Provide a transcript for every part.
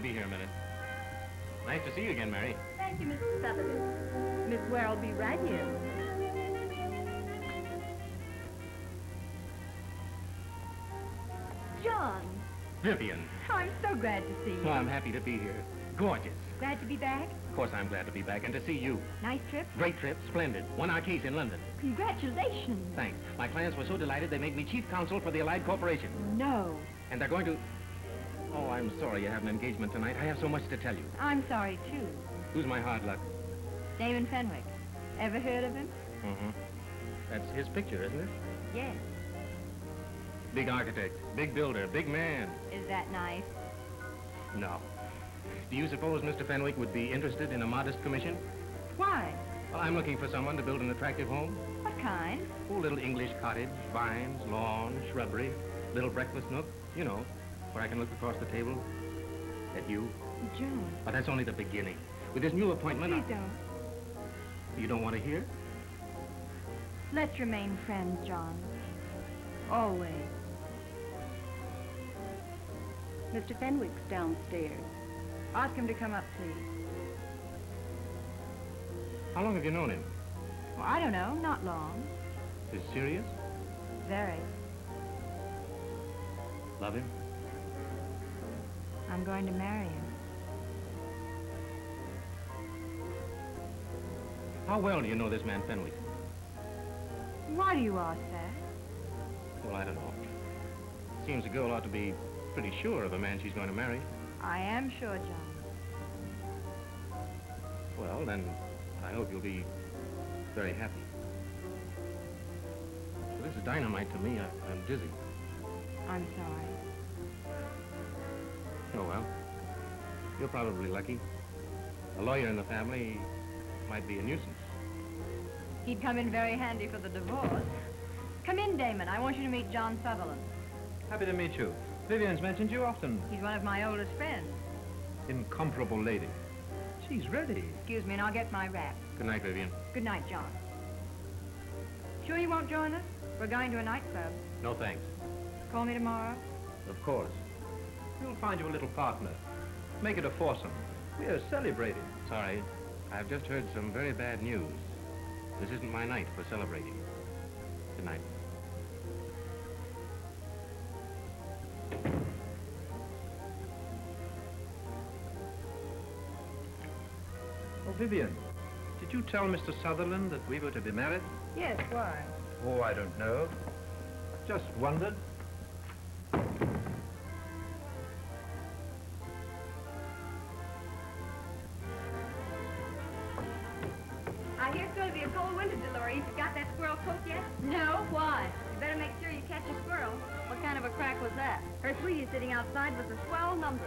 be here a minute. Nice to see you again, Mary. Thank you, Mr. Sutherland. Miss Ware will be right here. John. Vivienne. Oh, I'm so glad to see you. Well, I'm happy to be here. Gorgeous. Glad to be back? Of course I'm glad to be back, and to see you. Nice trip? Great trip, splendid. Won our case in London. Congratulations. Thanks. My clients were so delighted they made me chief counsel for the Allied Corporation. No. And they're going to... Oh, I'm sorry you have an engagement tonight. I have so much to tell you. I'm sorry, too. Who's my hard luck? Damon Fenwick. Ever heard of him? Mm-hmm. That's his picture, isn't it? Yes. Big architect, big builder, big man. Is that nice? No. Do you suppose Mr. Fenwick would be interested in a modest commission? Why? Well, I'm looking for someone to build an attractive home. What kind? Oh, little English cottage, vines, lawn, shrubbery, little breakfast nook, you know, where I can look across the table at you. Joan. But that's only the beginning. With this new appointment... Please don't. You don't want to hear? Let's remain friends, John. Always. Mr. Fenwick's downstairs. Ask him to come up, please. How long have you known him? Well, I don't know. Not long. Is he serious? Very. Love him? I'm going to marry him. How well do you know this man Fenwick? Why do you ask that? Well, I don't know. Seems a girl ought to be pretty sure of a man she's going to marry. I am sure, John. Well, then, I hope you'll be very happy. Well, this is dynamite to me. I'm dizzy. I'm sorry. Oh, well. You're probably lucky. A lawyer in the family might be a nuisance. He'd come in very handy for the divorce. Come in, Damon. I want you to meet John Sutherland. Happy to meet you. Vivienne's mentioned you often. He's one of my oldest friends. Incomparable lady. She's ready. Excuse me, and I'll get my wrap. Good night, Vivienne. Good night, John. Sure you won't join us? We're going to a nightclub. No, thanks. Call me tomorrow. Of course. You'll find you a little partner. Make it a foursome. We're celebrating. Sorry. I've just heard some very bad news. This isn't my night for celebrating. Good night. Oh, Vivienne, did you tell Mr. Sutherland that we were to be married? Yes, why? Oh, I don't know. Just wondered. I hear it's going to be a cold winter, Dolores. You got that squirrel cooked yet? No, why? You better make sure you catch a squirrel. What kind of a crack was that? Her sweetie sitting outside with a swell number.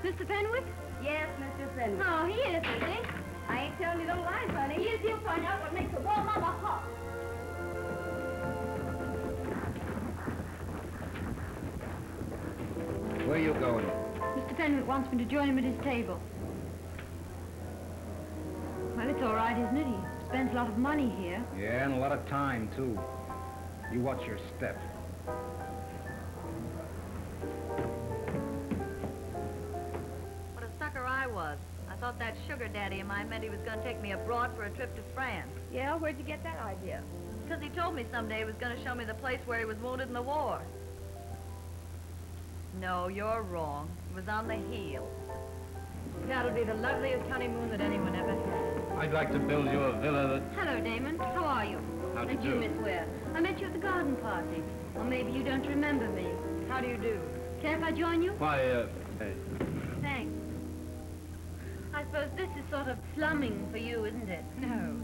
Mr. Fenwick? Yes, Mr. Fenwick. Oh, he is, isn't he? I ain't telling you no lies, honey. He is. He'll find out what makes a warm mama hot. Where are you going? Mr. Fenwick wants me to join him at his table. Well, it's all right, isn't it? He spends a lot of money here. Yeah, and a lot of time, too. You watch your step. What a sucker I was. I thought that sugar daddy of mine meant he was going to take me abroad for a trip to France. Yeah, where'd you get that idea? Because he told me someday he was going to show me the place where he was wounded in the war. No, you're wrong. It was on the heel. That'll be the loveliest honeymoon that anyone ever had. I'd like to build you a villa that... Hello, Damon. How are you? How do you And you, do? Miss Ware. I met you at the garden party. Or maybe you don't remember me. How do you do? Care if I join you? Why, Thanks. I suppose this is sort of slumming for you, isn't it? No,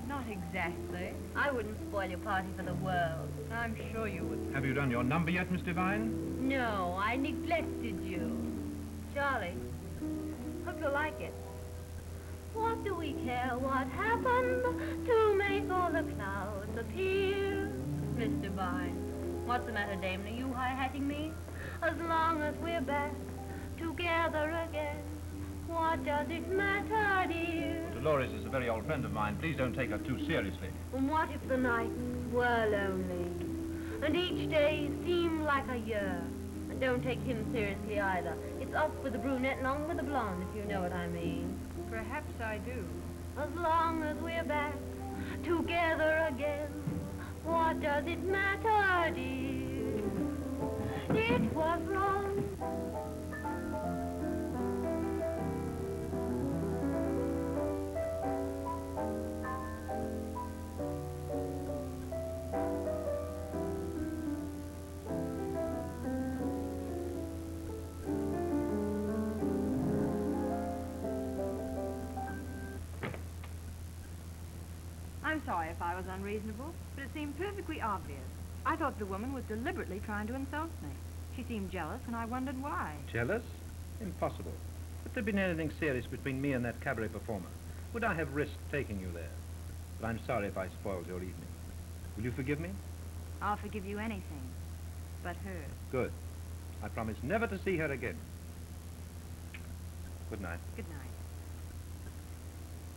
not exactly. I wouldn't spoil your party for the world. I'm sure you would. Have you done your number yet, Miss Devine? No, I neglected you. Charlie, hope you'll like it. What do we care what happened to make all the clouds appear? Miss Devine. What's the matter, Damon? Are you high-hatting me? As long as we're back together again, what does it matter, dear? Dolores is a very old friend of mine. Please don't take her too seriously. And what if the nights were lonely, and each day seemed like a year? And don't take him seriously either. It's It's off with the brunette and on with the blonde, if you know what I mean. Perhaps I do. As long as we're back together again, what does it matter, dear? It was wrong. I'm sorry if I was unreasonable, but it seemed perfectly obvious. I thought the woman was deliberately trying to insult me. She seemed jealous, and I wondered why. Jealous? Impossible. If there'd been anything serious between me and that cabaret performer, would I have risked taking you there? But I'm sorry if I spoiled your evening. Will you forgive me? I'll forgive you anything, but her. Good. I promise never to see her again. Good night. Good night.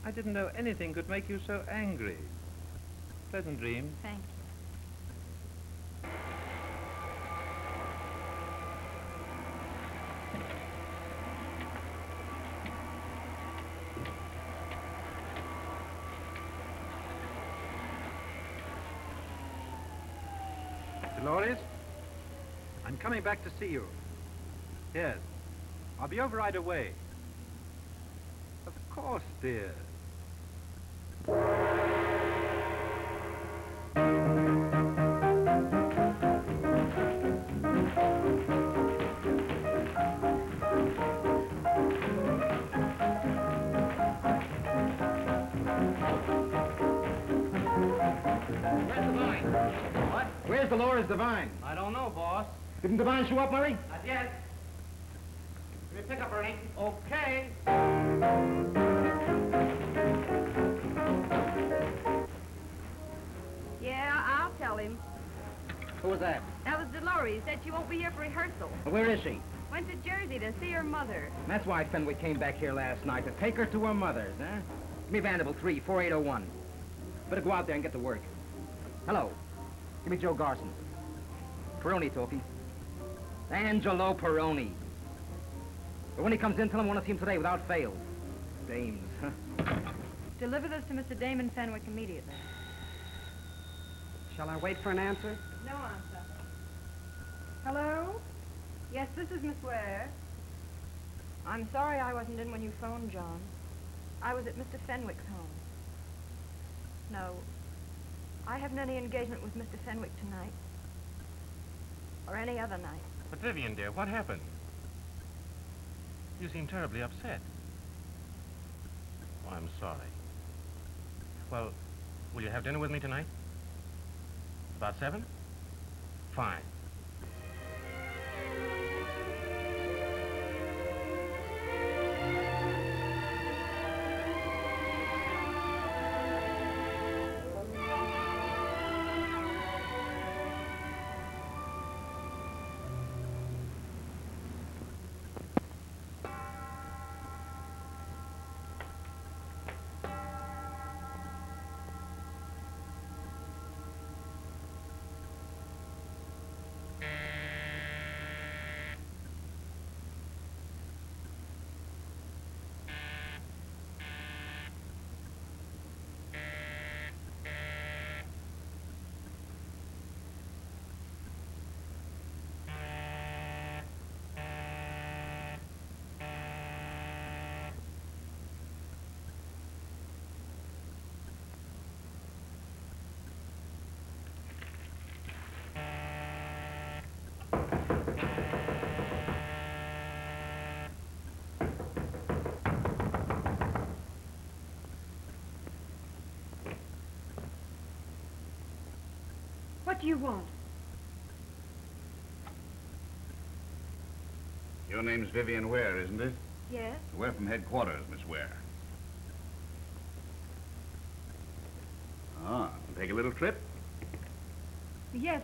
I didn't know anything could make you so angry. Pleasant dreams. Thank you. Dolores, I'm coming back to see you. Yes. I'll be over right away. Of course, dear. Where's the vine? What? Where's Dolores Devine? I don't know, boss. Didn't Devine show up, Murray? Not yet. Give me a pickup, Ernie. Okay. Yeah, I'll tell him. Who was that? That was Dolores. Said she won't be here for rehearsal. Where is she? Went to Jersey to see her mother. That's why Fenwick came back here last night, to take her to her mother's, huh? Give me Vanderbilt 34801. Better go out there and get to work. Hello. Give me Joe Garson. Peroni talking. Angelo Peroni. But when he comes in, tell him I want to see him today without fail. Dames, huh? Deliver this to Mr. Damon Fenwick immediately. Shall I wait for an answer? No answer. Hello? Yes, this is Miss Ware. I'm sorry I wasn't in when you phoned, John. I was at Mr. Fenwick's home. No, I haven't any engagement with Mr. Fenwick tonight. Or any other night. But Vivienne, dear, what happened? You seem terribly upset. Oh, I'm sorry. Well, will you have dinner with me tonight? About 7? Fine. What do you want? Your name's Vivienne Ware, isn't it? Yes? We're from headquarters, Miss Ware. Ah, take a little trip? Yes,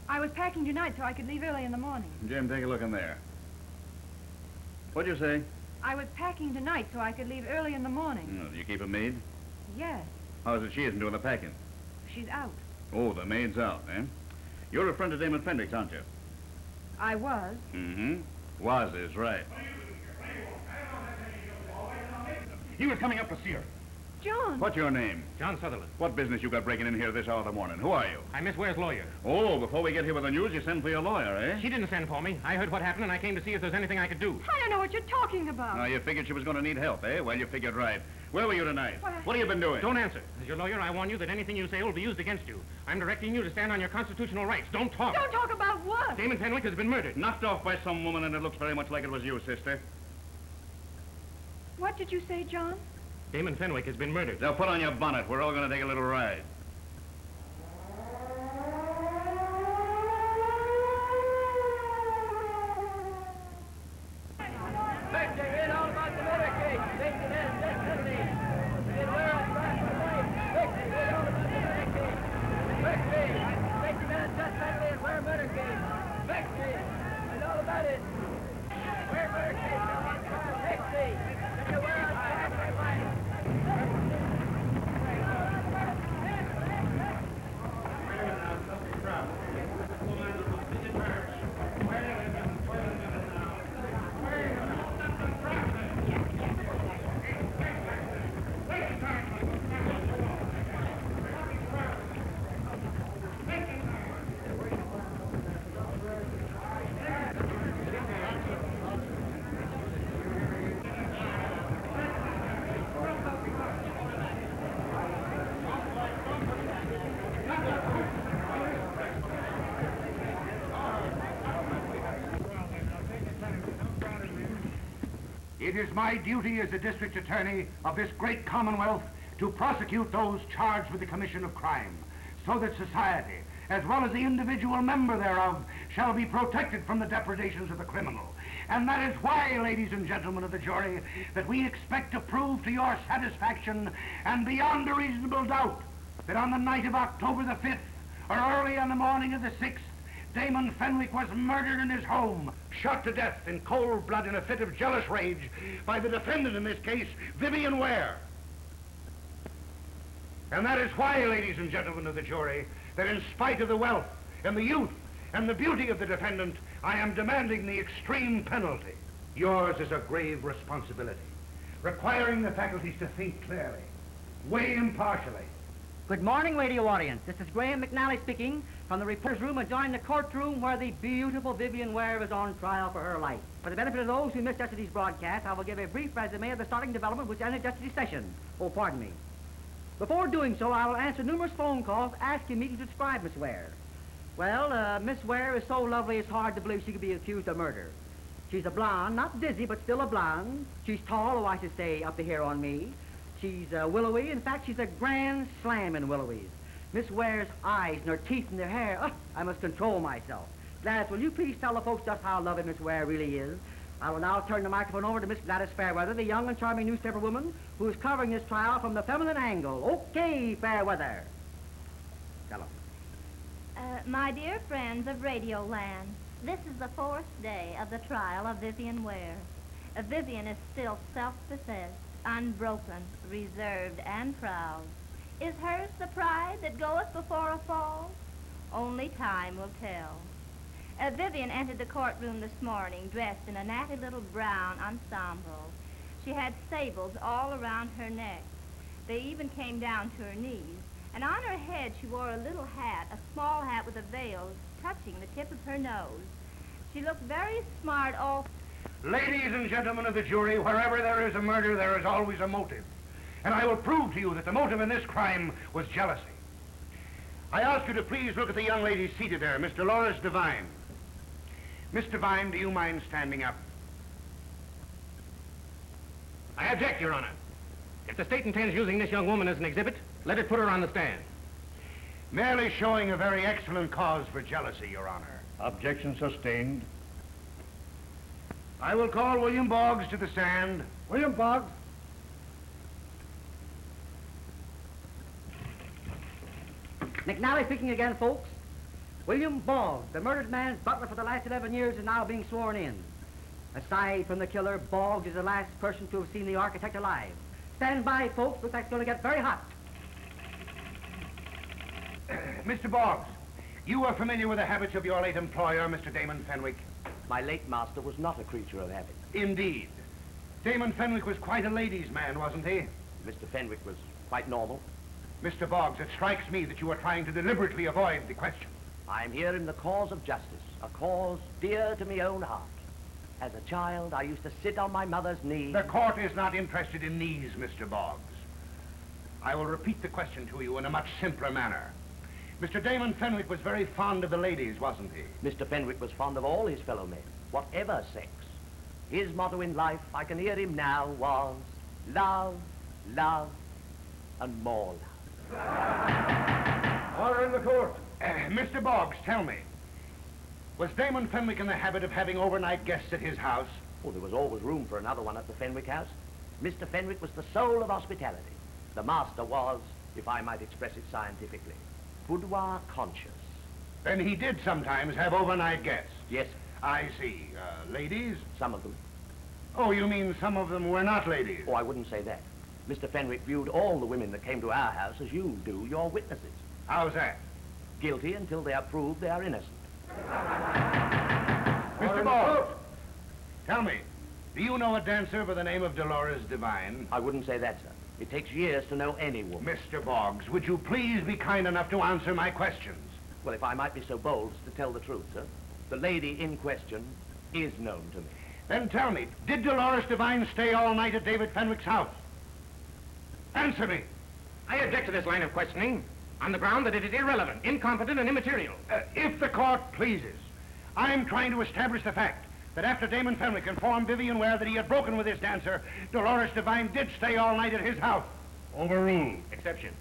I was packing tonight so I could leave early in the morning. Jim, take a look in there. What'd you say? I was packing tonight so I could leave early in the morning. Oh, do you keep a maid? Yes, How's it she isn't doing the packing? she's out. Oh, the maid's out, eh? You're a friend of Damon Fendrick's, aren't you? I was. Mm-hmm. Was is right. He was coming up to see her. Joan. What's your name? John Sutherland. What business you got breaking in here this hour of the morning? Who are you? I'm Miss Ware's lawyer. Oh, before we get here with the news, you send for your lawyer, eh? She didn't send for me. I heard what happened, and I came to see if there's anything I could do. I don't know what you're talking about. Now, you figured she was going to need help, eh? Well, you figured right. Where were you tonight? What have you been doing? Don't answer. As your lawyer, I warn you that anything you say will be used against you. I'm directing you to stand on your constitutional rights. Don't talk. Don't talk about what? Damon Fenwick has been murdered. Knocked off by some woman, and it looks very much like it was you, sister. What did you say, John? Damon Fenwick has been murdered. Now, put on your bonnet. We're all going to take a little ride. It is my duty as the district attorney of this great commonwealth to prosecute those charged with the commission of crime, so that society, as well as the individual member thereof, shall be protected from the depredations of the criminal. And that is why, ladies and gentlemen of the jury, that we expect to prove to your satisfaction and beyond a reasonable doubt that on the night of October the 5th, or early on the morning of the 6th, Damon Fenwick was murdered in his home, shot to death in cold blood in a fit of jealous rage by the defendant in this case, Vivienne Ware. And that is why, ladies and gentlemen of the jury, that in spite of the wealth and the youth and the beauty of the defendant, I am demanding the extreme penalty. Yours is a grave responsibility, requiring the faculties to think clearly, weigh impartially. Good morning, radio audience. This is Graham McNally speaking from the reporter's room adjoining the courtroom where the beautiful Vivienne Ware is on trial for her life. For the benefit of those who missed yesterday's broadcast, I will give a brief resume of the starting development which ended yesterday's session. Oh, pardon me. Before doing so, I will answer numerous phone calls asking me to describe Miss Ware. Well, Miss Ware is so lovely it's hard to believe she could be accused of murder. She's a blonde, not dizzy, but still a blonde. She's tall, or I should say, up to here on me. She's willowy. In fact, she's a grand slam in willowies. Miss Ware's eyes and her teeth and her hair. Oh, I must control myself. Gladys, will you please tell the folks just how lovely Miss Ware really is? I will now turn the microphone over to Miss Gladys Fairweather, the young and charming newspaper woman who is covering this trial from the feminine angle. Okay, Fairweather. Tell them. My dear friends of Radio Land, this is the 4th day of the trial of Vivienne Ware. Vivienne is still self-possessed, unbroken, reserved, and proud. Is hers the pride that goeth before a fall? Only time will tell. Vivienne entered the courtroom this morning dressed in a natty little brown ensemble. She had sables all around her neck. They even came down to her knees. And on her head she wore a little hat, a small hat with a veil touching the tip of her nose. She looked very smart all... Ladies and gentlemen of the jury, wherever there is a murder, there is always a motive. And I will prove to you that the motive in this crime was jealousy. I ask you to please look at the young lady seated there, Mr. Lawrence Devine. Miss Devine, do you mind standing up? I object, Your Honor. If the state intends using this young woman as an exhibit, let it put her on the stand. Merely showing a very excellent cause for jealousy, Your Honor. Objection sustained. I will call William Boggs to the stand. William Boggs. McNally speaking again, folks. William Boggs, the murdered man's butler for the last 11 years, is now being sworn in. Aside from the killer, Boggs is the last person to have seen the architect alive. Stand by, folks. Looks like it's going to get very hot. Mr. Boggs, you are familiar with the habits of your late employer, Mr. Damon Fenwick. My late master was not a creature of habit. Indeed. Damon Fenwick was quite a ladies' man, wasn't he? Mr. Fenwick was quite normal. Mr. Boggs, it strikes me that you are trying to deliberately avoid the question. I'm here in the cause of justice, a cause dear to my own heart. As a child, I used to sit on my mother's knee. The court is not interested in knees, Mr. Boggs. I will repeat the question to you in a much simpler manner. Mr. Damon Fenwick was very fond of the ladies, wasn't he? Mr. Fenwick was fond of all his fellow men, whatever sex. His motto in life, I can hear him now, was love, love, and more love. Order in the court. Mr. Boggs, tell me, was Damon Fenwick in the habit of having overnight guests at his house? Oh, there was always room for another one at the Fenwick house. Mr. Fenwick was the soul of hospitality. The master was, if I might express it scientifically, boudoir conscious. Then he did sometimes have overnight guests? Yes. I see. Ladies? Some of them. Oh, you mean some of them were not ladies? Oh, I wouldn't say that. Mr. Fenwick viewed all the women that came to our house as you do your witnesses. How's that? Guilty until they are proved they are innocent. Mr. Boggs, tell me, do you know a dancer by the name of Dolores Devine? I wouldn't say that, sir. It takes years to know any woman. Mr. Boggs, would you please be kind enough to answer my questions? Well, if I might be so bold as to tell the truth, sir, the lady in question is known to me. Then tell me, did Dolores Devine stay all night at David Fenwick's house? Answer me. I object to this line of questioning on the ground that it is irrelevant, incompetent, and immaterial. If the court pleases, I'm trying to establish the fact that after Damon Fenwick informed Vivienne Ware that he had broken with his dancer, Dolores Devine did stay all night at his house. Overruled. Exception.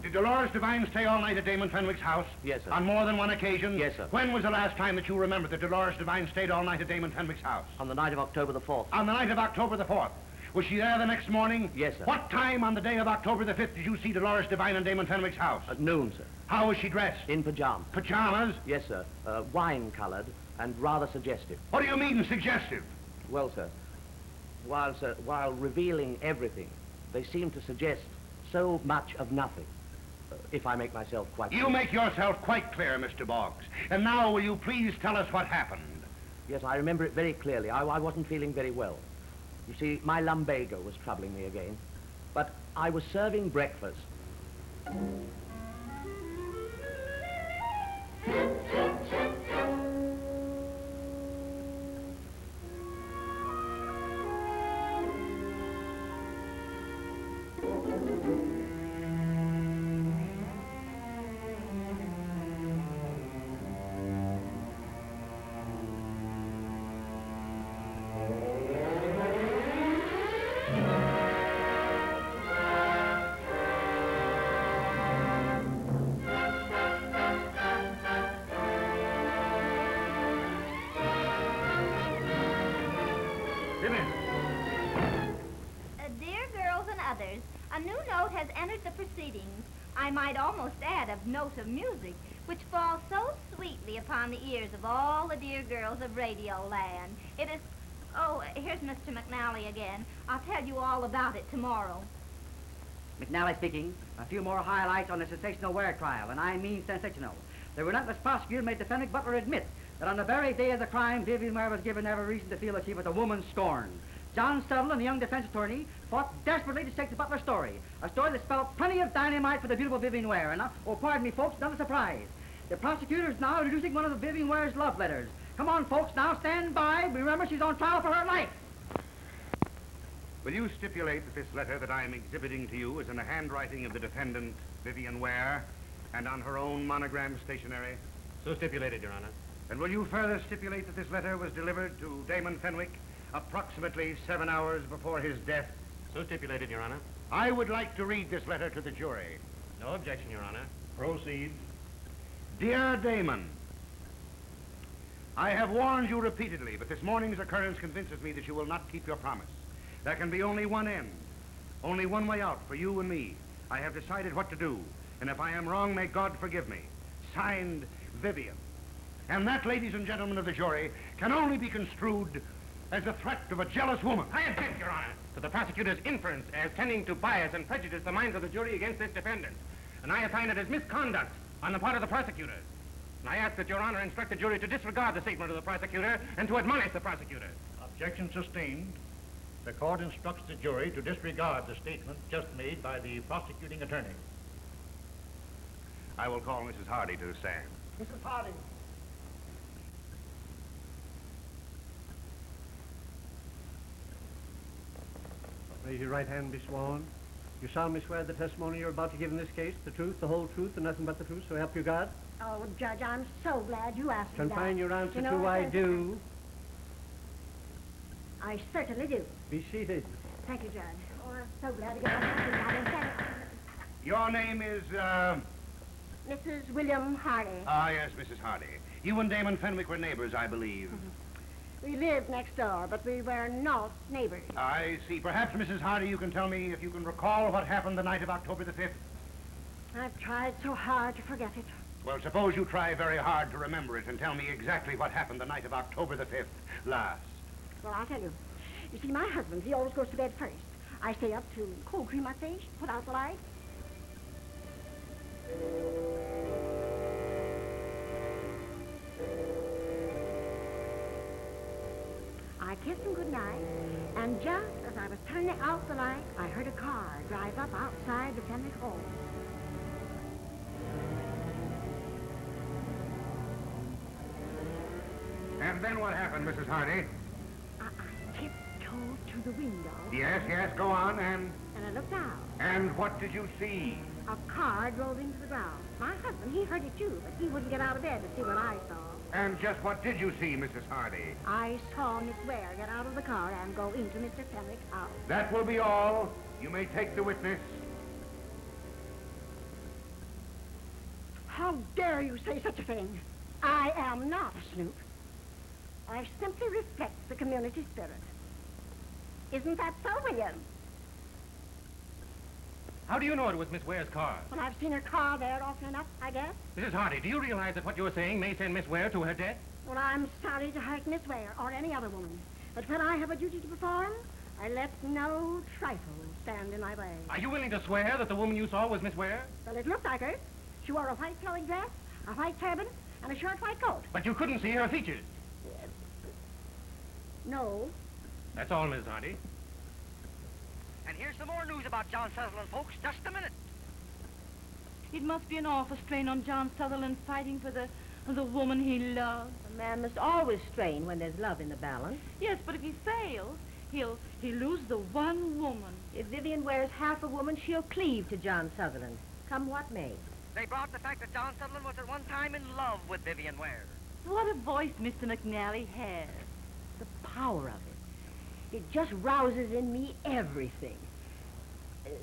Did Dolores Devine stay all night at Damon Fenwick's house? Yes, sir. On more than one occasion? Yes, sir. When was the last time that you remember that Dolores Devine stayed all night at Damon Fenwick's house? On the night of October the 4th. On the night of October the 4th. Was she there the next morning? Yes, sir. What time on the day of October the 5th did you see Dolores Devine in Damon Fenwick's house? At noon, sir. How was she dressed? In pajamas. Pajamas? Yes, sir. Wine-colored and rather suggestive. What do you mean, suggestive? Well, sir, while revealing everything, they seem to suggest so much of nothing. If I make myself quite clear. You make yourself quite clear, Mr. Boggs. And now, will you please tell us what happened? Yes, I remember it very clearly. I wasn't feeling very well. You see, my lumbago was troubling me again. But I was serving breakfast. I might almost add a note of music, which falls so sweetly upon the ears of all the dear girls of Radio Land. It is... Oh, here's Mr. McNally again. I'll tell you all about it tomorrow. McNally speaking. A few more highlights on the sensational Ware trial, and I mean sensational. The relentless prosecutor made the Fenwick butler admit that on the very day of the crime, Vivienne Ware was given every reason to feel that she was a woman scorned. John Selwyn, the young defense attorney, fought desperately to shake the butler story. A story that spelled plenty of dynamite for the beautiful Vivienne Ware. And, oh, pardon me, folks, another surprise. The prosecutor is now introducing one of the Vivienne Ware's love letters. Come on, folks, now stand by. Remember, she's on trial for her life. Will you stipulate that this letter that I am exhibiting to you is in the handwriting of the defendant, Vivienne Ware, and on her own monogram stationery? So stipulated, Your Honor. And will you further stipulate that this letter was delivered to Damon Fenwick approximately 7 hours before his death? So stipulated, Your Honor. I would like to read this letter to the jury. No objection, Your Honor. Proceed. Dear Damon, I have warned you repeatedly, but this morning's occurrence convinces me that you will not keep your promise. There can be only one end, only one way out for you and me. I have decided what to do, and if I am wrong, may God forgive me. Signed, Vivienne. And that, ladies and gentlemen of the jury, can only be construed as the threat of a jealous woman. I object, Your Honor, to the prosecutor's inference as tending to bias and prejudice the minds of the jury against this defendant. And I assign it as misconduct on the part of the prosecutors. And I ask that Your Honor instruct the jury to disregard the statement of the prosecutor and to admonish the prosecutor. Objection sustained. The court instructs the jury to disregard the statement just made by the prosecuting attorney. I will call Mrs. Hardy to the stand. Mrs. Hardy. Raise your right hand and be sworn. You solemnly swear the testimony you're about to give in this case, the truth, the whole truth, and nothing but the truth, so help you God? Oh, Judge, I'm so glad you asked me that. Confine your answer You know, to I do. I certainly do. Be seated. Thank you, Judge. Oh, I'm so glad to get my answer. Your name is, Mrs. William Hardy. Ah, yes, Mrs. Hardy. You and Damon Fenwick were neighbors, I believe. We lived next door, but we were not neighbors. I see. Perhaps, Mrs. Hardy, you can tell me if you can recall what happened the night of October the 5th. I've tried so hard to forget it. Well, suppose you try very hard to remember it and tell me exactly what happened the night of October the 5th last. Well, I'll tell you. You see, my husband, he always goes to bed first. I stay up to cold cream my face, put out the light. I kissed him goodnight, and just as I was turning out the light, I heard a car drive up outside the Fenwick home. And then what happened, Mrs. Hardy? I tiptoed to the window. Yes, yes, go on, and I looked out. And what did you see? A car drove into the ground. My husband, he heard it too, but he wouldn't get out of bed to see what I saw. And just what did you see, Mrs. Hardy? I saw Miss Ware get out of the car and go into Mr. Fenwick's house. That will be all. You may take the witness. How dare you say such a thing? I am not a snoop. I simply reflect the community spirit. Isn't that so, William? How do you know it was Miss Ware's car? Well, I've seen her car there often enough, I guess. Mrs. Hardy, do you realize that what you're saying may send Miss Ware to her death? Well, I'm sorry to hurt Miss Ware or any other woman. But when I have a duty to perform, I let no trifle stand in my way. Are you willing to swear that the woman you saw was Miss Ware? Well, it looked like her. She wore a white flowing dress, a white turban, and a short white coat. But you couldn't see her features. No. That's all, Miss Hardy. And here's some more news about John Sutherland, folks. Just a minute. It must be an awful strain on John Sutherland fighting for the woman he loves. A man must always strain when there's love in the balance. Yes, but if he fails, he'll lose the one woman. If Vivienne Ware's half a woman, she'll cleave to John Sutherland, come what may. They brought the fact that John Sutherland was at one time in love with Vivienne Ware. What a voice Mr. McNally has. The power of it. It just rouses in me everything.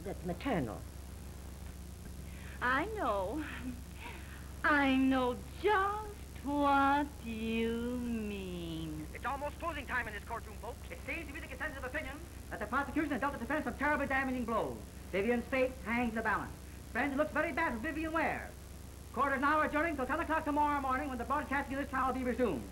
That's maternal. I know just what you mean. It's almost closing time in this courtroom, folks. It seems to be the consensus of opinion that the prosecution has dealt the defense some terribly damaging blows. Vivienne's fate hangs in the balance. Friends, it looks very bad for Vivienne Ware. Court is now adjourning till 10 o'clock tomorrow morning when the broadcasting of this trial will be resumed.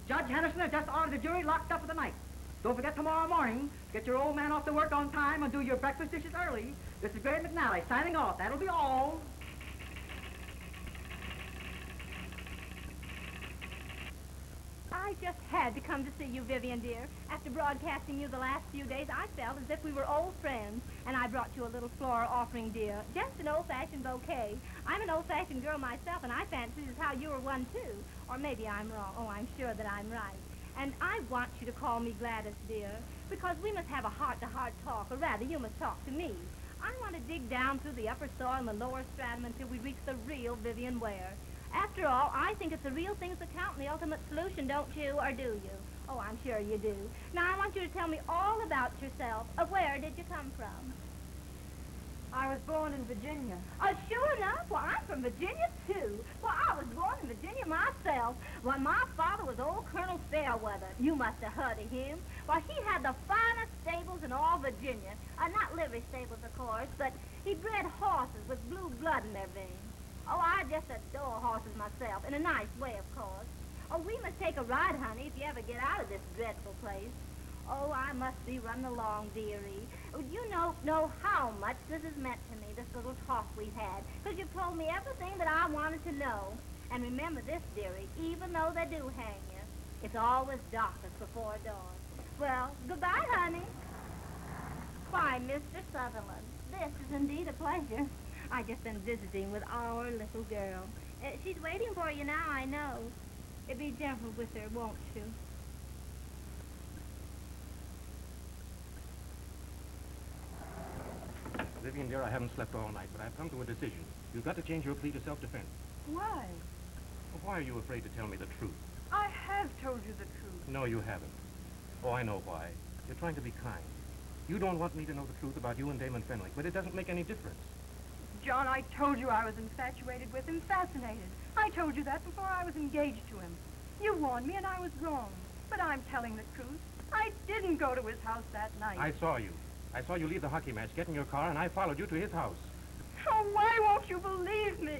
Judge Henderson has just ordered the jury locked up for the night. Don't forget tomorrow morning, get your old man off to work on time and do your breakfast dishes early. This is Graham McNally signing off. That'll be all. I just had to come to see you, Vivienne, dear. After broadcasting you the last few days, I felt as if we were old friends. And I brought you a little floral offering, dear. Just an old-fashioned bouquet. I'm an old-fashioned girl myself, and I fancy this is how you were one, too. Or maybe I'm wrong. Oh, I'm sure that I'm right. And I want you to call me Gladys, dear, because we must have a heart-to-heart talk, or rather, you must talk to me. I want to dig down through the upper soil and the lower stratum until we reach the real Vivienne Ware. After all, I think it's the real things that count in the ultimate solution, don't you, or do you? Oh, I'm sure you do. Now, I want you to tell me all about yourself. Where did you come from? I was born in Virginia. Oh, sure enough. Well, I'm from Virginia, too. Well, I was born in Virginia myself. Well, my father was old Colonel Fairweather. You must have heard of him. Well, he had the finest stables in all Virginia. Not livery stables, of course, but he bred horses with blue blood in their veins. Oh, I just adore horses myself, in a nice way, of course. Oh, we must take a ride, honey, if you ever get out of this dreadful place. Oh, I must be running along, dearie. Oh, you know how much this has meant to me, this little talk we've had, because you've told me everything that I wanted to know. And remember this, dearie, even though they do hang you, it's always darkest before dawn. Well, goodbye, honey. Why, Mr. Sutherland, this is indeed a pleasure. I just been visiting with our little girl. She's waiting for you now, I know. Be gentle with her, won't you? Vivienne, dear, I haven't slept all night, but I've come to a decision. You've got to change your plea to self-defense. Why? Well, why are you afraid to tell me the truth? I have told you the truth. No, you haven't. Oh, I know why. You're trying to be kind. You don't want me to know the truth about you and Damon Fenwick, but it doesn't make any difference. John, I told you I was infatuated with him, fascinated. I told you that before I was engaged to him. You warned me and I was wrong. But I'm telling the truth. I didn't go to his house that night. I saw you. I saw you leave the hockey match, get in your car, and I followed you to his house. Oh, why won't you believe me?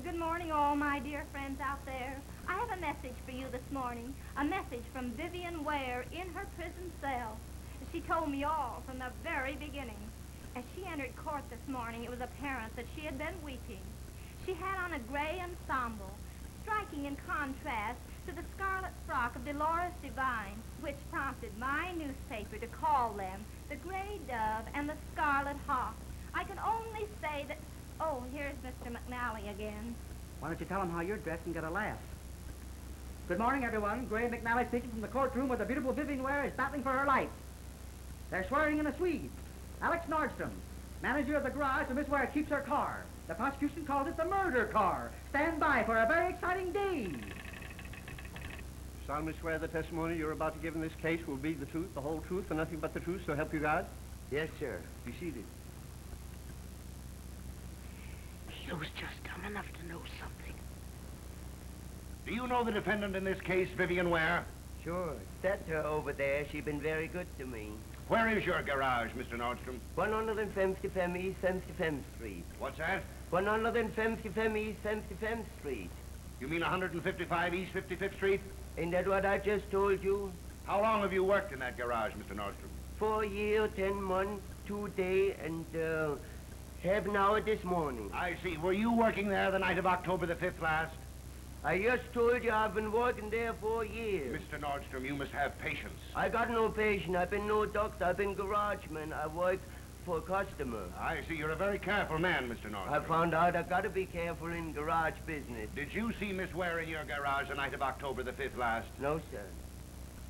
Good morning, all my dear friends out there. I have a message for you this morning. A message from Vivienne Ware in her prison cell. She told me all from the very beginning. As she entered court this morning, it was apparent that she had been weeping. She had on a gray ensemble, striking in contrast to the scarlet frock of Dolores Devine, which prompted my newspaper to call them the Gray Dove and the Scarlet Hawk. I can only say that... Oh, here's Mr. McNally again. Why don't you tell him how you're dressed and get a laugh? Good morning, everyone. Gray McNally speaking from the courtroom where the beautiful Vivienne Ware is battling for her life. They're swearing in a Swede, Alex Nordstrom, manager of the garage where Miss Ware keeps her car. The prosecution calls it the murder car. Stand by for a very exciting day. Solemnly swear the testimony you're about to give in this case will be the truth, the whole truth, and nothing but the truth, so help you God? Yes, sir. Be seated. He was just dumb enough to know something. Do you know the defendant in this case, Vivienne Ware? Sure. That's her over there. She's been very good to me. Where is your garage, Mr. Nordstrom? 155 East 75th Street. What's that? 155 East 75th Street. You mean 155 East 55th Street? Ain't that what I just told you? How long have you worked in that garage, Mr. Nordstrom? 4 years, 10 months, 2 days, and, half an hour this morning. I see. Were you working there the night of October the 5th last? I just told you I've been working there 4 years. Mr. Nordstrom, you must have patience. I got no patience. I've been no doctor. I've been garageman. I work for a customer. I see. You're a very careful man, Mr. Nordstrom. I found out I got to be careful in garage business. Did you see Miss Ware in your garage the night of October the 5th last? No, sir.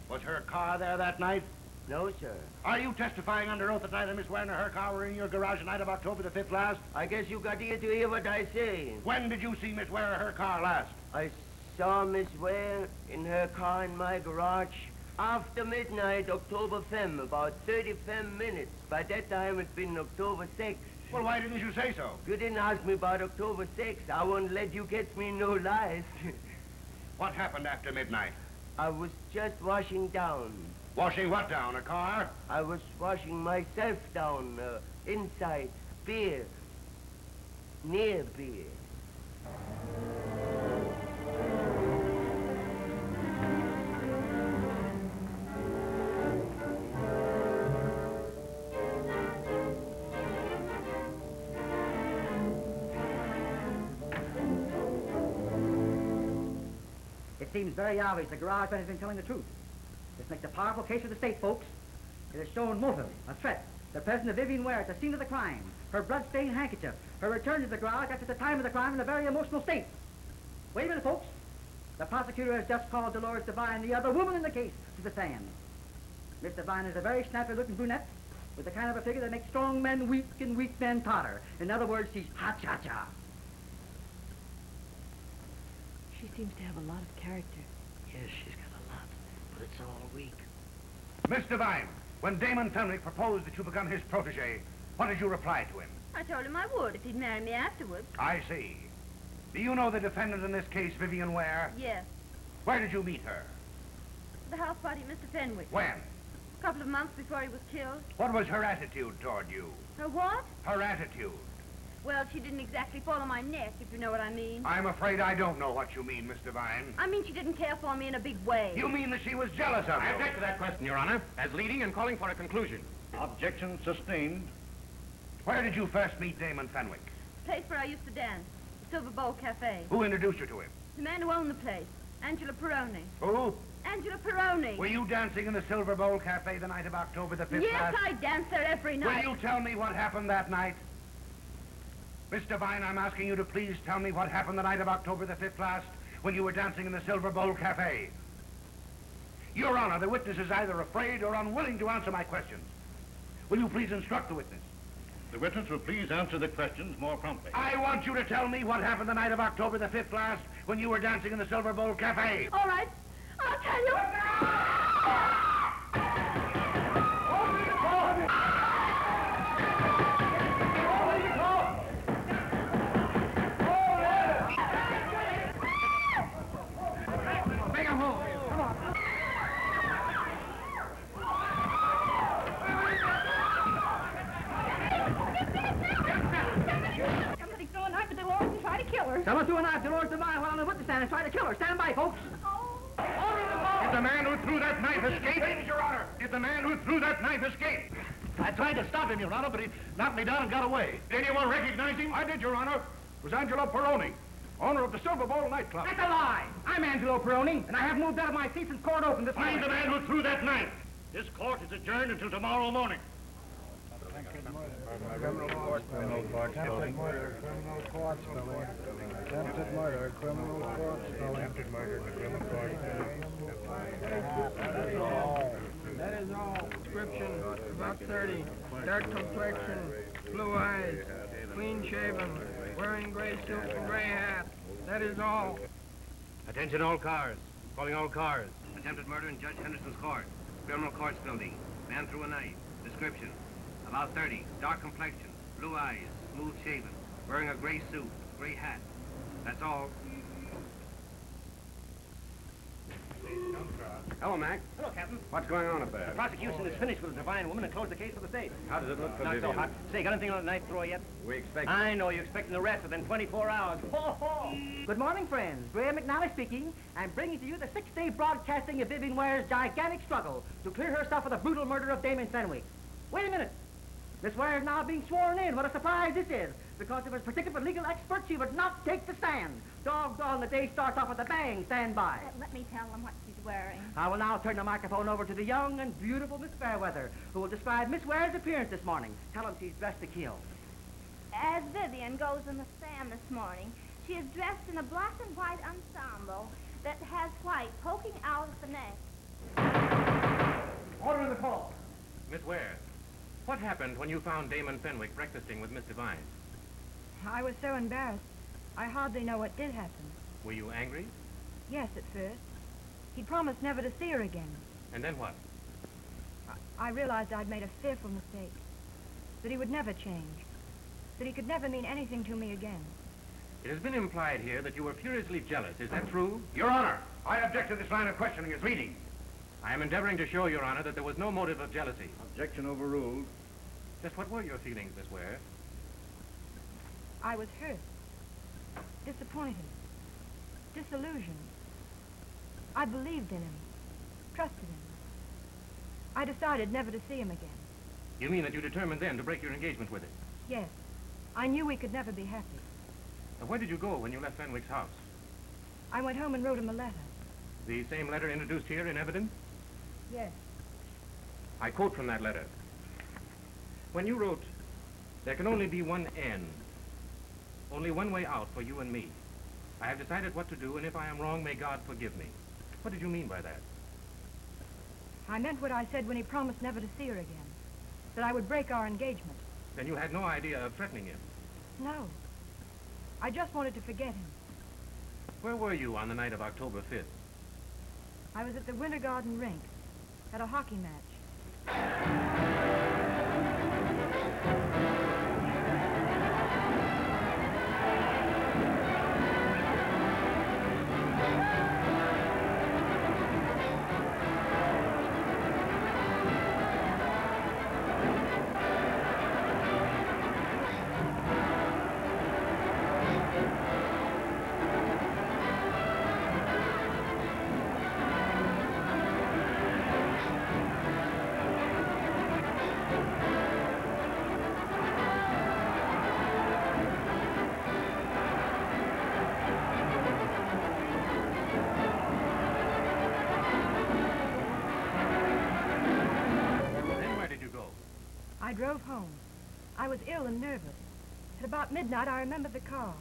Was her car there that night? No, sir. Are you testifying under oath that neither Miss Ware nor her car were in your garage the night of October the 5th last? I guess you got ear to hear what I say. When did you see Miss Ware or her car last? I saw Miss Ware in her car in my garage after midnight, October 5th, about 35 minutes. By that time, it's been October 6th. Well, why didn't you say so? You didn't ask me about October 6th. I won't let you catch me no lies. What happened after midnight? I was just washing down. Washing what down, a car? I was washing myself down, inside, beer, near beer. It seems very obvious the garage man has been telling the truth. This makes a powerful case for the state, folks. It has shown motive, a threat, the presence of Vivienne Ware at the scene of the crime, her blood-stained handkerchief, her return to the garage after the time of the crime in a very emotional state. Wait a minute, folks. The prosecutor has just called Dolores Devine, the other woman in the case, to the stand. Miss Devine is a very snappy-looking brunette with the kind of a figure that makes strong men weak and weak men totter. In other words, she's hot-cha-cha. She seems to have a lot of character. Yes, she's got a lot, but it's all weak. Miss Devine, when Damon Fenwick proposed that you become his protege, what did you reply to him? I told him I would if he'd marry me afterwards. I see. Do you know the defendant in this case, Vivienne Ware? Yes. Where did you meet her? The house party at Mr. Fenwick. When? A couple of months before he was killed. What was her attitude toward you? Her what? Her attitude. Well, she didn't exactly fall on my neck, if you know what I mean. I'm afraid I don't know what you mean, Miss Devine. I mean she didn't care for me in a big way. You mean that she was jealous of you? I object to that question, Your Honor, as leading and calling for a conclusion. Objection sustained. Where did you first meet Damon Fenwick? The place where I used to dance. The Silver Bowl Cafe. Who introduced you to him? The man who owned the place. Angela Peroni. Who? Angela Peroni. Were you dancing in the Silver Bowl Cafe the night of October the 5th Yes, last? I danced there every night. Will you tell me what happened that night? Miss Devine, I'm asking you to please tell me what happened the night of October the 5th last when you were dancing in the Silver Bowl Cafe. Your Honor, the witness is either afraid or unwilling to answer my questions. Will you please instruct the witness? The witness will please answer the questions more promptly. I want you to tell me what happened the night of October the 5th last when you were dancing in the Silver Bowl Cafe. All right. I'll tell you. Bring him home. Come on. Somebody threw a knife at Dolores and tried to kill her. Someone threw a knife to Dolores Devine while on the witness stand and tried to kill her. Stand by, folks. Did the man who threw that knife escape? Your Honor. Did the man who threw that knife escape? I tried to stop him, Your Honor, but he knocked me down and got away. Did anyone recognize him? I did, Your Honor. It was Angelo Peroni, owner of the Silver Bowl nightclub. That's a lie. I'm Angelo Peroni, and I haven't moved out of my seat since court opened this Find morning. the man who threw that knife. This court is adjourned until tomorrow morning. Criminal court spelling. Attempted murder, criminal court spelling. Attempted murder, criminal court spelling. Attempted murder, criminal court spelling. That is all. Description, about 30. Dark complexion, blue eyes, clean shaven, wearing gray suit and gray hat. That is all. Attention all cars. Calling all cars. Attempted murder in Judge Henderson's court. Criminal courts building. Man threw a knife. Description. About 30. Dark complexion. Blue eyes. Smooth shaven. Wearing a gray suit. Gray hat. That's all. Hello, Mac. Hello, Captain. What's going on up there? The prosecution is finished with the Devine woman and closed the case for the state. How does it look for Not Vivienne? so hot. Say, got anything on the knife thrower yet? We expect... I know you're expecting the arrest within 24 hours. Ho, ho. Good morning, friends. Graham McNally speaking. I'm bringing to you the 6-day broadcasting of Vivienne Ware's gigantic struggle to clear herself of the brutal murder of Damon Fenwick. Wait a minute. Miss Ware is now being sworn in. What a surprise this is. Because if it was predicted for legal experts, she would not take the stand. Doggone, the day starts off with a bang. Stand by. Let me tell them what she's wearing. I will now turn the microphone over to the young and beautiful Miss Fairweather, who will describe Miss Ware's appearance this morning. Tell them she's dressed to kill. As Vivienne goes in the stand this morning, she is dressed in a black and white ensemble that has white poking out at the neck. Order in the call. Miss Ware, what happened when you found Damon Fenwick breakfasting with Miss Devine? I was so embarrassed. I hardly know what did happen. Were you angry? Yes, at first. He promised never to see her again. And then what? I realized I'd made a fearful mistake. That he would never change. That he could never mean anything to me again. It has been implied here that you were furiously jealous. Is that true? Your Honor, I object to this line of questioning as leading. I am endeavoring to show, Your Honor, that there was no motive of jealousy. Objection overruled. Just what were your feelings, Miss Ware? I was hurt. Disappointed. Disillusioned. I believed in him. Trusted him. I decided never to see him again. You mean that you determined then to break your engagement with him? Yes. I knew we could never be happy. Now, where did you go when you left Fenwick's house? I went home and wrote him a letter. The same letter introduced here in evidence? Yes. I quote from that letter. When you wrote, there can only be one end. Only one way out for you and me. I have decided what to do, and if I am wrong, may God forgive me. What did you mean by that? I meant what I said when he promised never to see her again. That I would break our engagement. Then you had no idea of threatening him. No. I just wanted to forget him. Where were you on the night of October 5th? I was at the Winter Garden rink at a hockey match. drove home. I was ill and nervous. At about midnight, I remembered the car.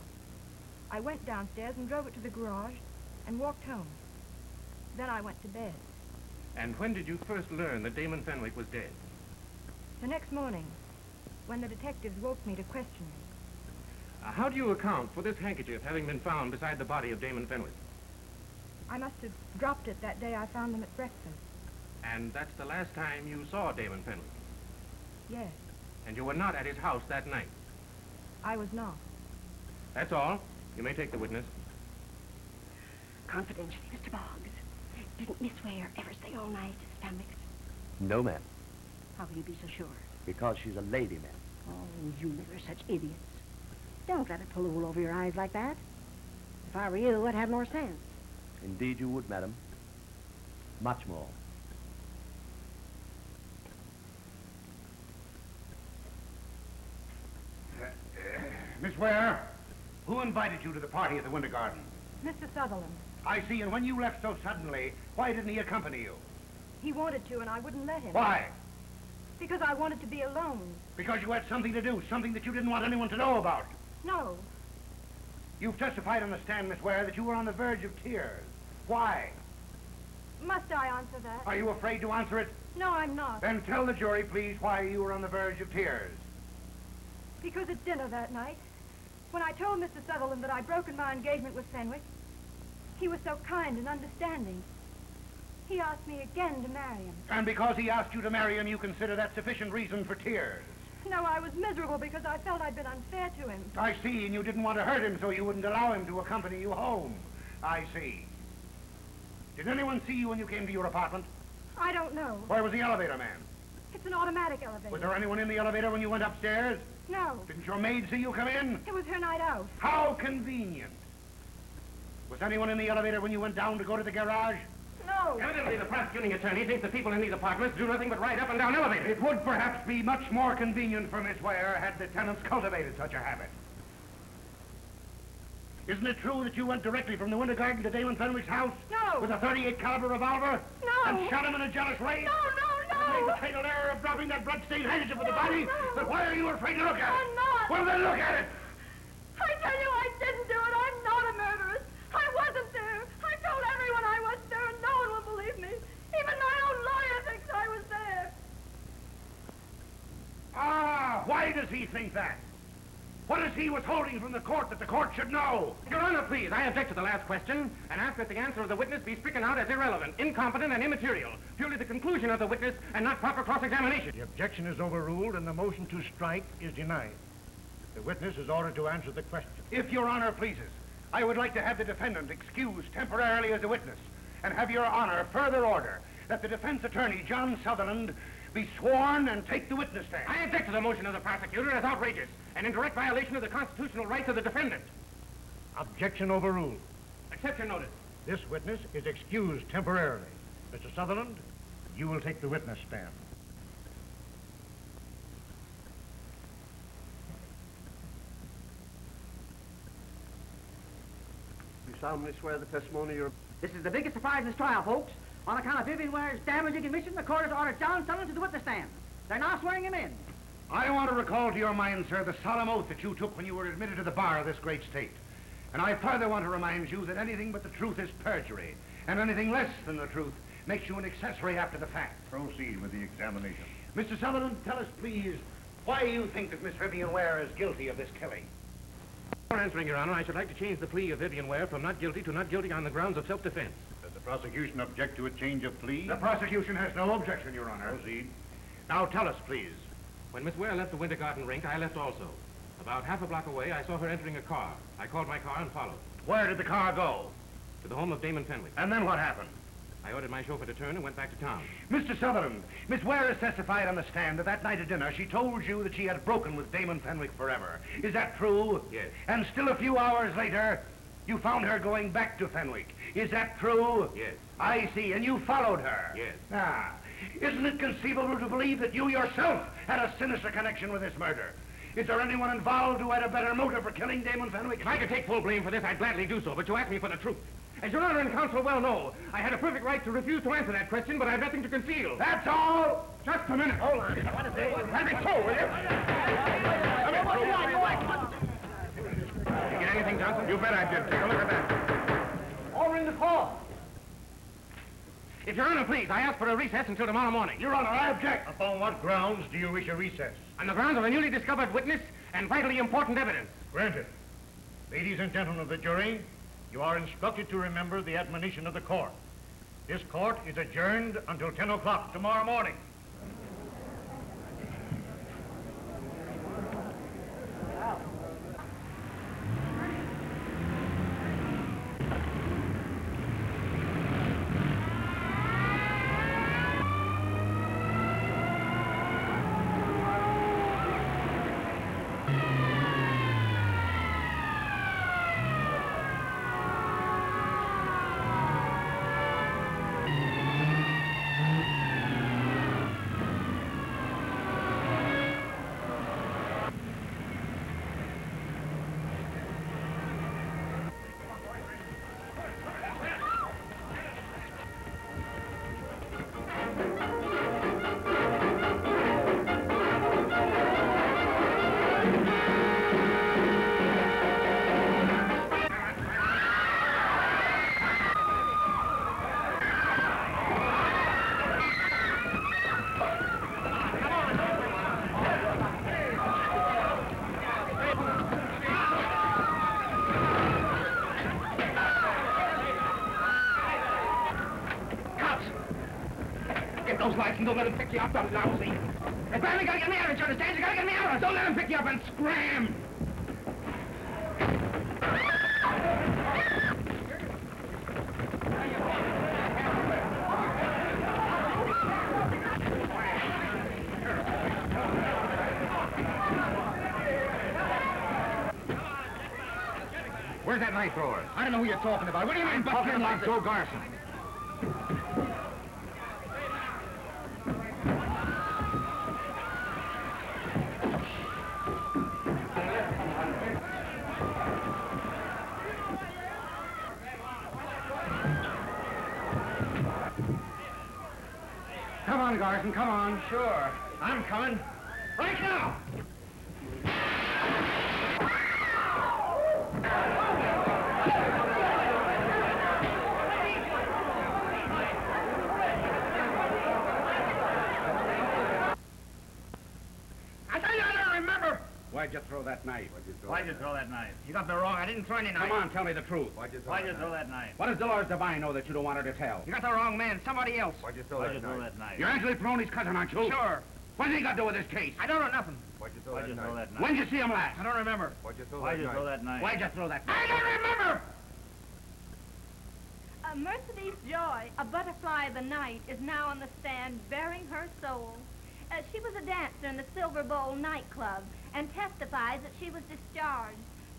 I went downstairs and drove it to the garage and walked home. Then I went to bed. And when did you first learn that Damon Fenwick was dead? The next morning, when the detectives woke me to question me. How do you account for this handkerchief having been found beside the body of Damon Fenwick? I must have dropped it that day I found them at breakfast. And that's the last time you saw Damon Fenwick? Yes, And you were not at his house that night? I was not. That's all. You may take the witness. Confidentially, Mr. Boggs. Didn't Miss Ware ever stay all night at Fenwick's? No, ma'am. How can you be so sure? Because she's a lady, ma'am. Oh, you men are such idiots. Don't let it pull the wool over your eyes like that. If I were you, I'd have more sense. Indeed you would, madam. Much more. Miss Ware, who invited you to the party at the Winter Garden? Mr. Sutherland. I see, and when you left so suddenly, why didn't he accompany you? He wanted to, and I wouldn't let him. Why? Because I wanted to be alone. Because you had something to do, something that you didn't want anyone to know about. No. You've testified on the stand, Miss Ware, that you were on the verge of tears. Why? Must I answer that? Are you afraid to answer it? No, I'm not. Then tell the jury, please, why you were on the verge of tears. Because at dinner that night, when I told Mr. Sutherland that I'd broken my engagement with Fenwick, he was so kind and understanding. He asked me again to marry him. And because he asked you to marry him, you consider that sufficient reason for tears? No, I was miserable because I felt I'd been unfair to him. I see, and you didn't want to hurt him, so you wouldn't allow him to accompany you home. I see. Did anyone see you when you came to your apartment? I don't know. Where was the elevator man? It's an automatic elevator. Was there anyone in the elevator when you went upstairs? No. Didn't your maid see you come in? It was her night out. How convenient. Was anyone in the elevator when you went down to go to the garage? No. Evidently, the prosecuting attorney thinks the people in these apartments do nothing but ride up and down elevators. It would perhaps be much more convenient for Miss Ware had the tenants cultivated such a habit. Isn't it true that you went directly from the Winter Garden to Damon Fenwick's house? No. With a .38 caliber revolver? No. And shot him in a jealous rage? No. And made the fatal error of dropping that blood-stained handkerchief with the body? No. But why are you afraid to look at it? I'm not. Well, then look at it. I tell you, I didn't do it. I'm not a murderess. I wasn't there. I told everyone I wasn't there, and no one will believe me. Even my own lawyer thinks I was there. Ah, why does he think that? What is he withholding from the court that the court should know? Your Honor, please, I object to the last question and ask that the answer of the witness be stricken out as irrelevant, incompetent, and immaterial. Purely the conclusion of the witness and not proper cross-examination. The objection is overruled and the motion to strike is denied. The witness is ordered to answer the question. If Your Honor pleases, I would like to have the defendant excused temporarily as a witness and have Your Honor further order that the defense attorney, John Sutherland, be sworn and take the witness stand. I object to the motion of the prosecutor as outrageous and in direct violation of the constitutional rights of the defendant. Objection overruled. Exception noted. This witness is excused temporarily. Mr. Sutherland, you will take the witness stand. You solemnly swear the testimony you're... This is the biggest surprise in this trial, folks. On account of Vivienne Ware's damaging admission, the court has ordered John Sutherland to the witness stand. They're now swearing him in. I want to recall to your mind, sir, the solemn oath that you took when you were admitted to the bar of this great state. And I further want to remind you that anything but the truth is perjury, and anything less than the truth makes you an accessory after the fact. Proceed with the examination. Mr. Sutherland, tell us, please, why you think that Miss Vivienne Ware is guilty of this killing. Before answering, Your Honor, I should like to change the plea of Vivienne Ware from not guilty to not guilty on the grounds of self-defense. Does the prosecution object to a change of plea? The prosecution has no objection, Your Honor. Proceed. Now tell us, please. When Miss Ware left the Winter Garden rink, I left also. About half a block away, I saw her entering a car. I called my car and followed. Where did the car go? To the home of Damon Fenwick. And then what happened? I ordered my chauffeur to turn and went back to town. Mr. Sutherland, Miss Ware has testified on the stand that night at dinner she told you that she had broken with Damon Fenwick forever. Is that true? Yes. And still a few hours later, you found her going back to Fenwick. Is that true? Yes. I see, and you followed her. Yes. Ah, isn't it conceivable to believe that you yourself had a sinister connection with this murder? Is there anyone involved who had a better motive for killing Damon Fenwick? If I could take full blame for this, I'd gladly do so, but you asked me for the truth. As your Honor and counsel well know, I had a perfect right to refuse to answer that question, but I have nothing to conceal. That's all. Just a minute. Hold on. What is it? Have it so, will you? You get anything, Johnson? You bet I did. Take a look at that. Order in the call. If Your Honor, please, I ask for a recess until tomorrow morning. Your Honor, I object. Upon what grounds do you wish a recess? On the grounds of a newly discovered witness and vitally important evidence. Granted. Ladies and gentlemen of the jury, you are instructed to remember the admonition of the court. This court is adjourned until 10 o'clock tomorrow morning. Those lights and don't let him pick you up, don't lousy. You finally gotta get me out of it, you understand? You gotta get me out of it. Don't let him pick you up and scram. Where's that knife thrower? I don't know who you're talking about. What do you mean, talking like Joe Garson? Come on, Garson, come on. Sure. I'm coming. Right now! I tell you, I don't remember. Why'd you throw that knife? Why'd you throw that knife? You got me wrong. I didn't throw any knife. Come on, tell me the truth. Why'd you throw that knife? What does Dolores Devine know that you don't want her to tell? You got the wrong man. Somebody else. Why'd you throw that knife? You're Angela Peroni's cousin, aren't you? Sure. What's he got to do with this case? I don't know nothing. Why'd you throw that knife? When'd you see him last? I don't remember. Why'd you throw that knife? Why'd you throw that knife? I don't remember! Mercedes Joy, a butterfly of the night, is now on the stand bearing her soul. She was a dancer in the Silver Bowl nightclub and testifies that she was discharged,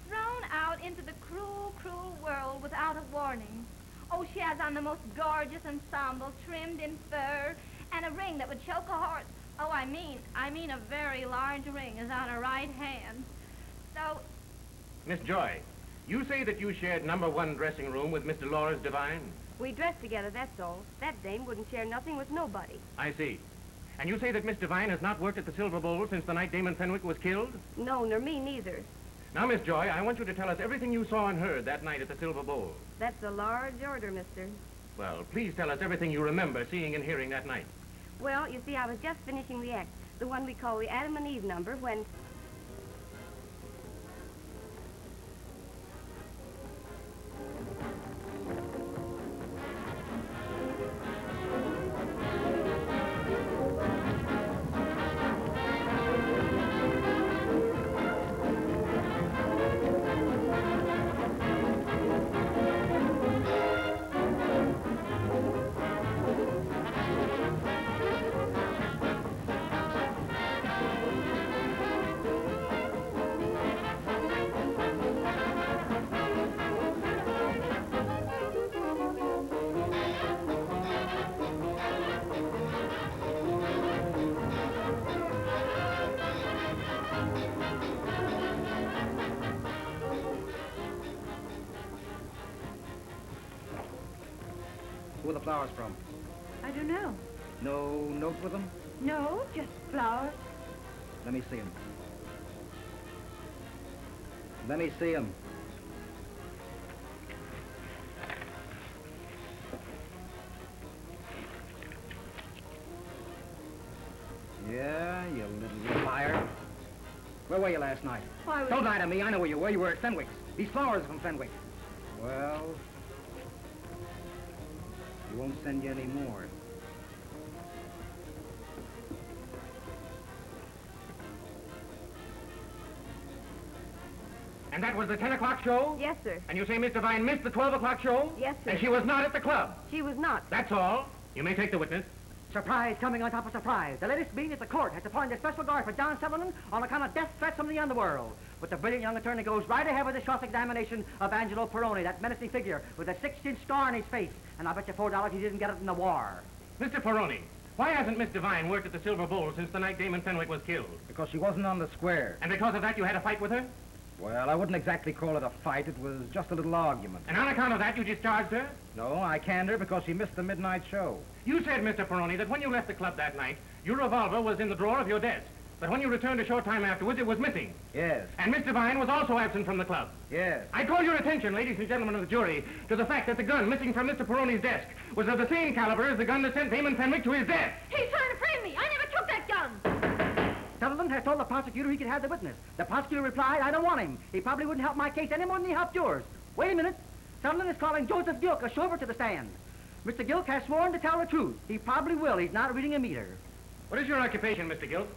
thrown out into the cruel, cruel world without a warning. Oh, she has on the most gorgeous ensemble, trimmed in fur, and a ring that would choke a horse. Oh, I mean a very large ring is on her right hand. So... Miss Joy, you say that you shared number 1 dressing room with Miss Dolores Devine? We dressed together, that's all. That dame wouldn't share nothing with nobody. I see. And you say that Miss Devine has not worked at the Silver Bowl since the night Damon Fenwick was killed? No, nor me neither. Now, Miss Joy, I want you to tell us everything you saw and heard that night at the Silver Bowl. That's a large order, mister. Well, please tell us everything you remember seeing and hearing that night. Well, you see, I was just finishing the act, the one we call the Adam and Eve number, when... Who are the flowers from? I don't know. No notes with them? No, just flowers. Let me see them. Let me see them. Yeah, you little liar. Where were you last night? Why was... Don't lie to me. I know where you were. You were at Fenwick's. These flowers are from Fenwick. Well, we won't send you any more. And that was the 10 o'clock show? Yes, sir. And you say Miss Devine missed the 12 o'clock show? Yes, sir. And she was not at the club? She was not. That's all. You may take the witness. Surprise coming on top of surprise. The latest being that the court has appointed a special guard for John Selwyn on account of death threats from the underworld. But the brilliant young attorney goes right ahead with his cross-examination of Angelo Peroni, that menacing figure with a 6-inch scar on his face. And I'll bet you $4 he didn't get it in the Ware. Mr. Peroni, why hasn't Miss Devine worked at the Silver Bowl since the night Damon Fenwick was killed? Because she wasn't on the square. And because of that you had a fight with her? Well, I wouldn't exactly call it a fight. It was just a little argument. And on account of that you discharged her? No, I canned her because she missed the midnight show. You said, Mr. Peroni, that when you left the club that night, your revolver was in the drawer of your desk. But when you returned a short time afterwards, it was missing. Yes. And Miss Devine was also absent from the club. Yes. I call your attention, ladies and gentlemen of the jury, to the fact that the gun missing from Mr. Peroni's desk was of the same caliber as the gun that sent Damon Fenwick to his death. He's trying to frame me. I never took that gun. Selwyn has told the prosecutor he could have the witness. The prosecutor replied, I don't want him. He probably wouldn't help my case any more than he helped yours. Wait a minute. Selwyn is calling Joseph Gilk, a chauffeur, to the stand. Mr. Gilk has sworn to tell the truth. He probably will. He's not reading a meter. What is your occupation, Mr. Gilk?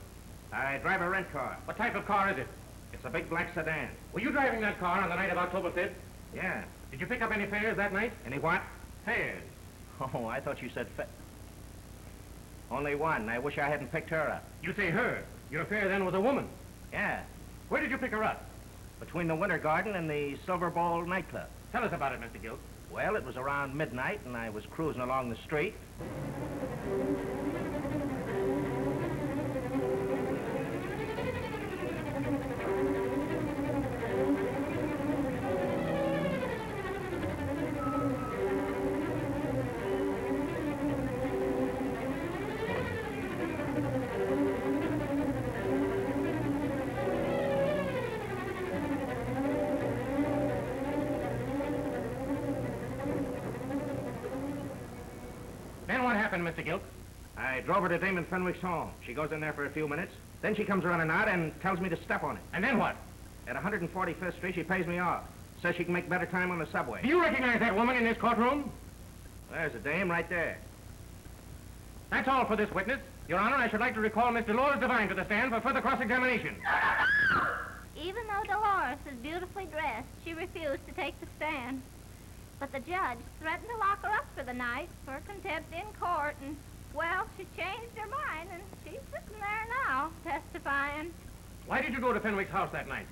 I drive a rent car. What type of car is it? It's a big black sedan. Were you driving that car on the night of October 5th? Yeah. Did you pick up any fares that night? Any what? Fares. Oh, I thought you said only one. I wish I hadn't picked her up. You say her. Your fare then was a woman. Yeah. Where did you pick her up? Between the Winter Garden and the Silver Ball nightclub. Tell us about it, Mr. Gilk. Well, it was around midnight, and I was cruising along the street. Mr. Gilk? I drove her to Damon Fenwick's home. She goes in there for a few minutes. Then she comes running out and tells me to step on it. And then what? At 145th Street, she pays me off. Says she can make better time on the subway. Do you recognize that woman in this courtroom? There's a dame right there. That's all for this witness. Your Honor, I should like to recall Miss Dolores Devine to the stand for further cross-examination. Even though Dolores is beautifully dressed, she refused to take the stand. But the judge threatened to lock her up for the night for contempt in court, and, well, she changed her mind, and she's sitting there now, testifying. Why did you go to Fenwick's house that night?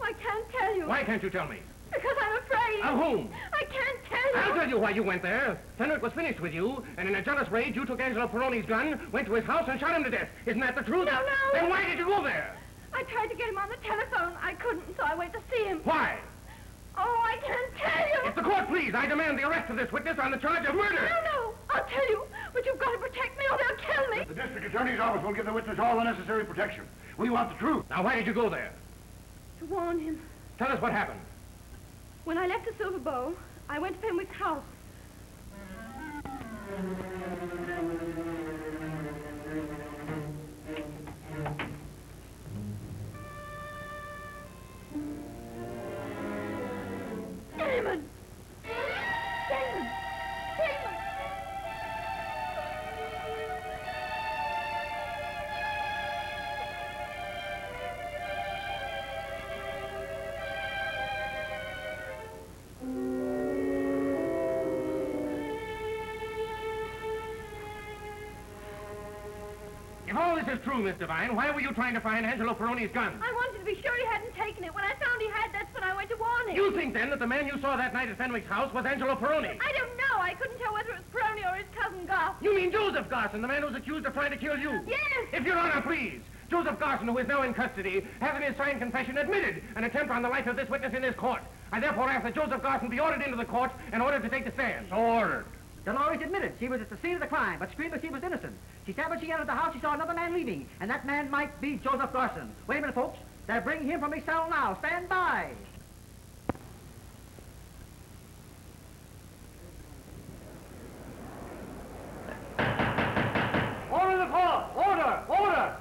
I can't tell you. Why can't you tell me? Because I'm afraid. Of whom? I can't tell you. I'll tell you why you went there. Fenwick was finished with you, and in a jealous rage, you took Angelo Peroni's gun, went to his house, and shot him to death. Isn't that the truth? No. Then why did you go there? I tried to get him on the telephone. I couldn't, so I went to see him. Why? Oh, I can't tell you. If the court please, I demand the arrest of this witness on the charge of murder. No. I'll tell you. But you've got to protect me or they'll kill me. The district attorney's office will give the witness all the necessary protection. We want the truth. Now, why did you go there? To warn him. Tell us what happened. When I left the Silver Bowl, I went to Fenwick's house. Damon! If all this is true, Miss Devine, why were you trying to find Angelo Peroni's gun? I wanted to be sure he hadn't taken it. When I found he had, that's when I went to warn him. You think, then, that the man you saw that night at Fenwick's house was Angelo Peroni? I don't know. I couldn't tell whether it was Peroni or his cousin Goff. You mean Joseph Garson, the man who's accused of trying to kill you? Yes! If Your Honor, please. Joseph Garson, who is now in custody, has in his signed confession admitted an attempt on the life of this witness in this court. I therefore ask that Joseph Garson be ordered into the court and ordered to take the stand. So ordered. Dolores admitted she was at the scene of the crime, but screamed that she was innocent. She said when she entered the house, she saw another man leaving, and that man might be Joseph Garson. Wait a minute, folks. They're bringing him from his cell now. Stand by. Order the court! Order! Order!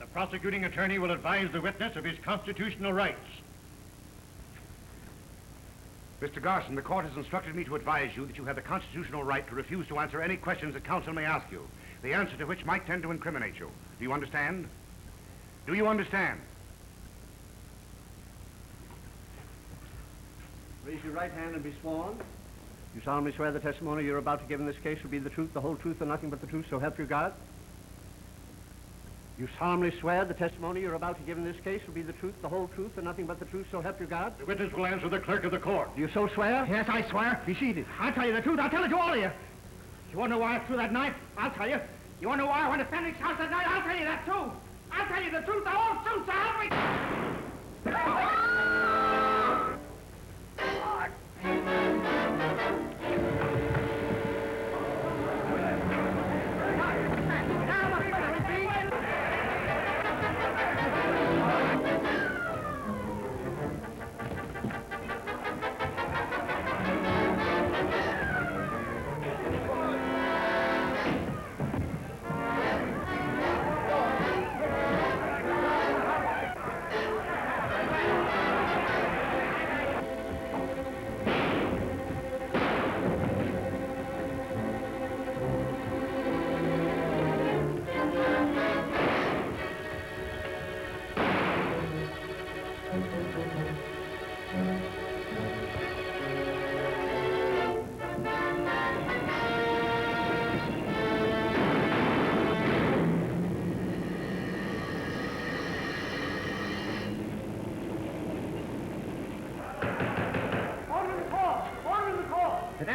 The prosecuting attorney will advise the witness of his constitutional rights. Mr. Garson, the court has instructed me to advise you that you have the constitutional right to refuse to answer any questions that counsel may ask you, the answer to which might tend to incriminate you. Do you understand? Do you understand? Raise your right hand and be sworn. You solemnly swear the testimony you're about to give in this case will be the truth, the whole truth, and nothing but the truth, so help you God? You solemnly swear the testimony you're about to give in this case will be the truth, the whole truth, and nothing but the truth, so help you God? The witness will answer the clerk of the court. Do you so swear? Yes, I swear. Be seated. I'll tell you the truth. I'll tell it to all of you. You want to know why I threw that knife? I'll tell you. You want to know why I went to Fenwick's house that night? I'll tell you that, too. I'll tell you the truth, the whole truth, so help me.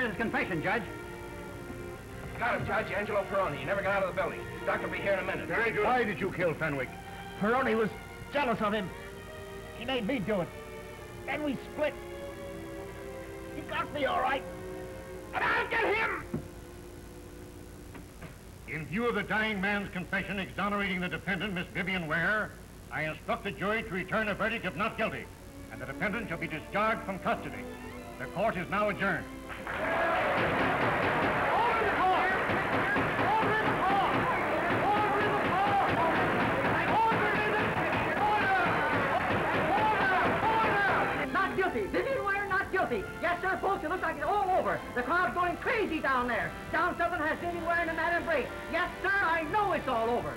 His confession, Judge. Got him, Judge. Angelo Peroni. He never got out of the building. Doctor will be here in a minute. Very good. Why did you kill Fenwick? Peroni was jealous of him. He made me do it. Then we split. He got me all right. And I'll get him! In view of the dying man's confession exonerating the defendant, Miss Vivienne Ware, I instruct the jury to return a verdict of not guilty, and the defendant shall be discharged from custody. The court is now adjourned. Not guilty. Vivienne Ware, not guilty. Yes, sir, folks, it looks like it's all over. The crowd's going crazy down there. Down Southern has Vivienne Ware in that embrace. Yes, sir, I know it's all over.